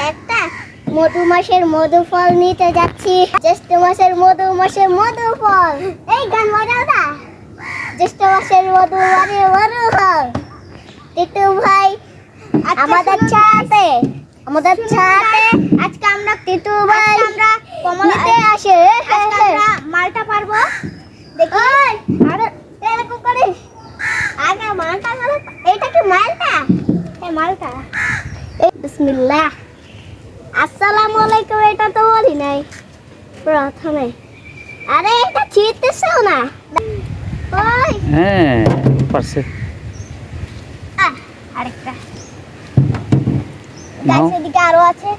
একটা মধুমাসের মধুফল নিতে যাচ্ছি। জ্যৈষ্ঠ মাসের মধুফল। এই গান বাজাও না। জ্যৈষ্ঠ মাসের মধুফল। টিটু ভাই আমাদের ছাতে আজকে আমরা টিটু ভাই নিতে আসে। আমরা মালটা পারবো দেখি। আরে এরকম করিস আগে মালটা মানে এইটা কি মালটা? এই মালটা বিসমিল্লাহ। আসসালামু আলাইকুম। এটা তো বলি নাই প্রথমে। আরে এটা ছিটতেছেও না। ওই হ্যাঁ পারছে। আরেকটা নাও। গাছ এদিকে আরো আছে।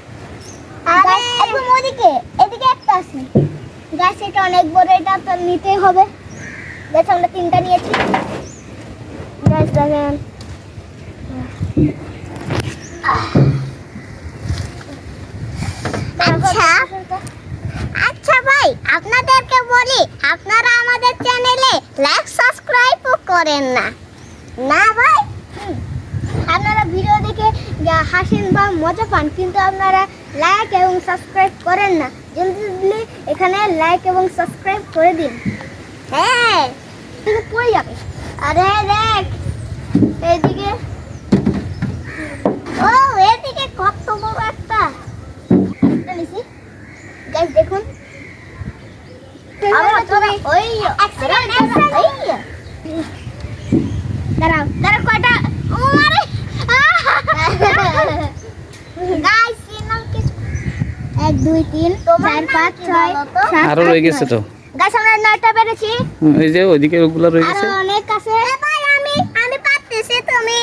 আরে একদম ওদিকে এদিকে একটা আছে। গাছ এটা অনেক বড়, এটা তো নিতেই হবে। গাছ আমরা তিনটা নিয়েছি। গাছ দেখেন আচ্ছা ভাই, আপনাদেরকে বলি আপনারা আমাদের চ্যানেলে লাইক সাবস্ক্রাইব করেন না। না ভাই, আপনারা ভিডিও দেখে হাসেন বা মজা পান, কিন্তু আপনারা লাইক এবং সাবস্ক্রাইব করেন না। জলদি এখানে লাইক এবং সাবস্ক্রাইব করে দিন। হ্যাঁ তুমি পড়ে যাবে। আরে দেখ এইদিকে, ও এদিকে কত বড় একটা নিছি। গাইস দেখুন, ওই দাঁড়াও কয়টা মারে। গাইস এক দুই তিন চার পাঁচ ছয় সাত আরো রয়ে গেছে তো। গাইস আমরা 9টা পেরেছি। এই যে ওইদিকে ওগুলা রয়ে গেছে। আরো অনেক আছে। ভাই আমি পারতেছি, তুমি